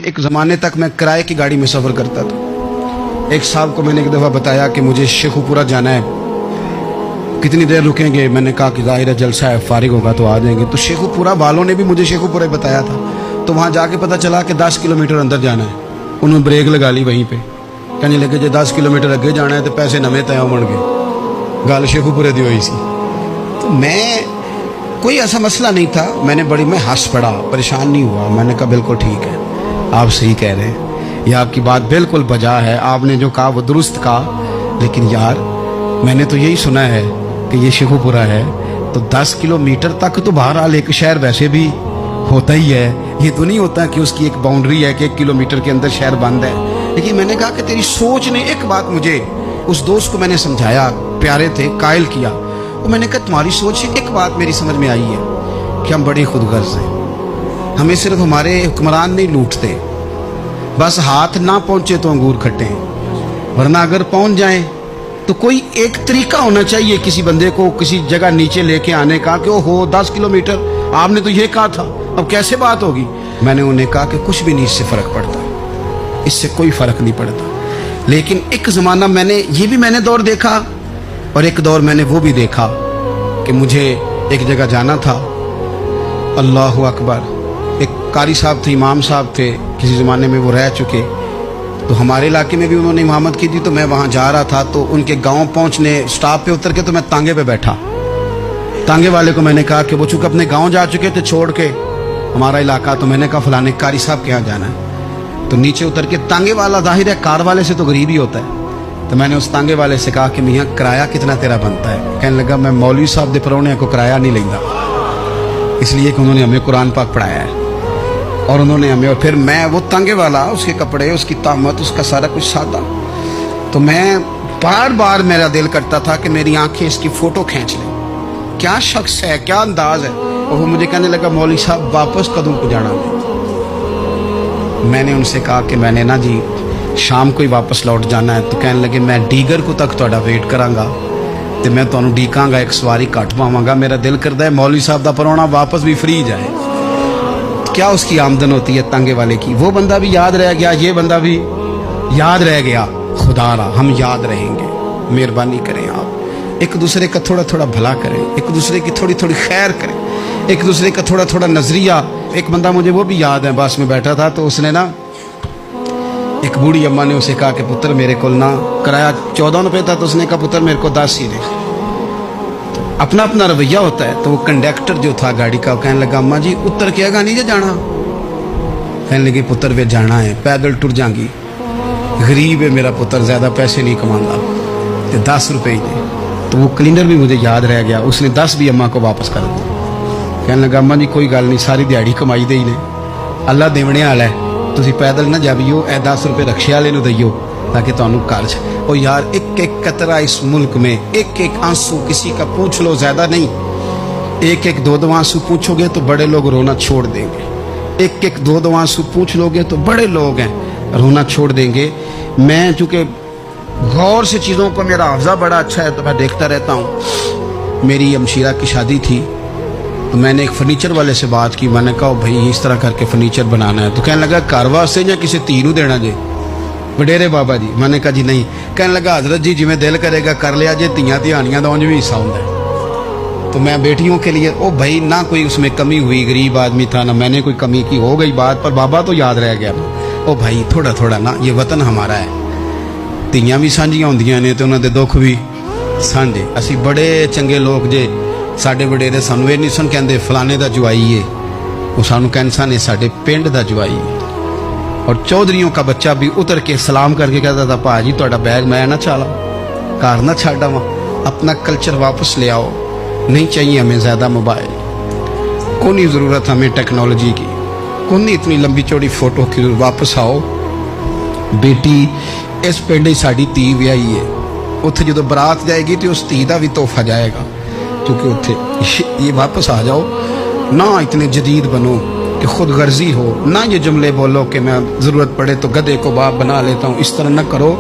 एक ज़माने तक मैं किराए की गाड़ी में सफ़र करता था। एक साहब को मैंने एक दफ़ा बताया कि मुझे शेखुपुरा जाना है, कितनी देर रुकेंगे? मैंने कहा कि ज़ाहिर है जलसा है, फारिग होगा तो आ जाएंगे। तो शेखुपुरा वालों ने भी मुझे शेखुपुरा बताया था, तो वहाँ जाके पता चला कि 10 किलोमीटर अंदर जाना है। उन्होंने ब्रेक लगा ली वहीं पे, कहने लगे जो 10 किलोमीटर अगे जाना है तो पैसे नवे तय होण गए। गल शेखुपुरे दी हुई सी। तो मैं कोई ऐसा मसला नहीं था, मैं हंस पड़ा, परेशान नहीं हुआ। मैंने कहा बिल्कुल ठीक है, आप सही कह रहे हैं, ये आपकी बात बिल्कुल बजा है, आपने जो कहा वो दुरुस्त कहा। लेकिन यार मैंने तो यही सुना है कि ये शेखुपुरा है, तो 10 किलोमीटर तक तो बहरहाल एक शहर वैसे भी होता ही है। ये तो नहीं होता कि उसकी एक बाउंड्री है कि 1 किलोमीटर के अंदर शहर बंद है। लेकिन मैंने कहा कि तेरी सोच ने एक बात मुझे, उस दोस्त को मैंने समझाया, प्यारे थे, कायल किया। और मैंने कहा तुम्हारी सोच से एक बात मेरी समझ में आई है कि हम बड़े खुदगर्ज हैं। हमें सिर्फ हमारे हुक्मरान नहीं लूटते, बस हाथ ना पहुंचे तो अंगूर खट्टे हैं, वरना अगर पहुंच जाएं तो कोई एक तरीका होना चाहिए किसी बंदे को किसी जगह नीचे लेके आने का कि हो 10 किलोमीटर आपने तो ये कहा था, अब कैसे बात होगी? मैंने उन्हें कहा कि कुछ भी नहीं इससे फर्क पड़ता, इससे कोई फर्क नहीं पड़ता। लेकिन एक ज़माना मैंने दौर देखा, और एक दौर मैंने वो भी देखा कि मुझे एक जगह जाना था। अल्लाहु अकबर। एक कारी साहब थे, इमाम साहब थे, किसी ज़माने में वो रह चुके, तो हमारे इलाके में भी उन्होंने इमामत की थी। तो मैं वहाँ जा रहा था, तो उनके गांव पहुँचने स्टॉप पे उतर के तो मैं तांगे पे बैठा। तांगे वाले को मैंने कहा कि वो चूँकि अपने गाँव जा चुके थे छोड़ के हमारा इलाका, तो मैंने कहा फलाने कारी साहब के यहाँ जाना है। तो नीचे उतर के तांगे वाला, जाहिर है कार वाले से तो गरीब ही होता है, तो मैंने उस तांगे वाले से कहा कि मियाँ किराया कितना तेरा बनता है? कहने लगा मैं मौलवी साहब दे परौने को किराया नहीं लेंदा, इसलिए कि उन्होंने हमें कुरान पाक पढ़ाया है और उन्होंने हमें। और फिर मैं वो तांगे वाला, उसके कपड़े, उसकी तामत, उसका सारा कुछ सादा, तो मैं बार बार मेरा दिल करता था कि मेरी आंखें इसकी फ़ोटो खींच लें, क्या शख्स है, क्या अंदाज है। और वो मुझे कहने लगा मौलवी साहब वापस कदों को जाना है? मैंने उनसे कहा कि मैंने ना जी शाम को ही वापस लौट जाना है। तो कहने लगे मैं डीगर को तक तुहाडा वेट करांगा तो मैं तुहानू डीकांगा, एक सवारी घट पावांगा। मेरा दिल करता है मौलवी साहब दा परौना वापस भी फ्री जाए। क्या उसकी आमदन होती है तांगे वाले की? वो बंदा भी याद रह गया, ये बंदा भी याद रह गया। खुदा रहा हम याद रहेंगे। मेहरबानी करें आप, एक दूसरे का थोड़ा थोड़ा भला करें, एक दूसरे की थोड़ी थोड़ी खैर करें, एक दूसरे का थोड़ा थोड़ा नजरिया। एक बंदा मुझे वो भी याद है, बस में बैठा था, तो उसने ना, एक बूढ़ी अम्मा ने उसे कहा कि पुत्र मेरे को ना किराया 14 रुपये था, तो उसने कहा पुत्र मेरे को 10 ही दे। तो अपना अपना रवैया होता है। तो वो कंडक्टर जो था गाड़ी का, कहने लगा अम्मा जी उतर के आगा नहीं जाना? कहने लगी पुत्र वे जाना है, पैदल टुर जाएंगी, गरीब है मेरा पुत्र, ज़्यादा पैसे नहीं कमाता, तो 10 रुपये ही दे। तो वो क्लीनर भी मुझे याद रह गया, उसने 10 भी अम्मा को वापस कर दिया। कहने लगा अम्मा जी कोई गल नहीं, सारी दिहाड़ी कमाई दे ही ने, अल्लाह देवने वाला है, तुसी पैदल ना जावियो, ए 10 रुपये रक्शे वाले नूं दईयो ताकि तुहानू कर्ज। और यार एक एक कतरा इस मुल्क में, एक एक आंसू किसी का पूछ लो, ज़्यादा नहीं, एक एक दो आंसू पूछोगे तो बड़े लोग रोना छोड़ देंगे। एक एक दो आंसू पूछ लोगे तो बड़े लोग हैं रोना छोड़ देंगे। मैं चूँकि गौर से चीज़ों को, मेरा हाफ़ज़ा बड़ा अच्छा है तो मैं देखता रहता हूँ। मेरी अमशीरा की शादी थी तो मैंने एक फर्नीचर वाले से बात की, मैंने कहा भाई इस तरह करके फर्नीचर बनाना है। तो कहने लगा घर वास्ते या किसी धी नूं देना जे? वडेरे बाबा जी। मैंने कहा जी नहीं। कहने लगा हजरत जी जिवें दिल करेगा कर लिया जे, धियां धियानियां दा उंज भी हिस्सा होंदा है। तो मैं बेटियों के लिए, ओ भाई ना कोई उसमें कमी हुई, गरीब आदमी था ना मैंने कोई कमी की, हो गई बात, पर बाबा तो याद रह गया। ओ भाई थोड़ा थोड़ा ना, ये वतन हमारा है, धियां भी सांझियां होंदियां ने ते उन्हां दे दुख भी सांझे। असीं बड़े चंगे लोग जे, साडे वडेरे सानू ये नहीं सन कहंदे फलाने दा जवाई है, वो सानू कहंदे सन साडे पिंड दा जवाई है। और चौधरियों का बच्चा भी उतर के सलाम करके कहता था भाजी तुहाडा बैग मैं ना चाला, घर ना छाड़ आवां, अपना कल्चर वापस ले आओ, नहीं चाहिए हमें ज़्यादा मोबाइल, कोई ज़रूरत हमें टेक्नोलॉजी की, कोई इतनी लंबी चौड़ी फोटो की, वापस आओ। बेटी इस पिंड साडी धी विआही है, उत्थे जो बरात जाएगी तो उस धी का भी तोहफा जाएगा, क्योंकि उत्थे ये वापस आ जाओ ना, इतने जदीद बनो कि खुद गर्जी हो ना, ये जुमले बोलो कि मैं ज़रूरत पड़े तो गधे को बाप बना लेता हूँ, इस तरह न करो।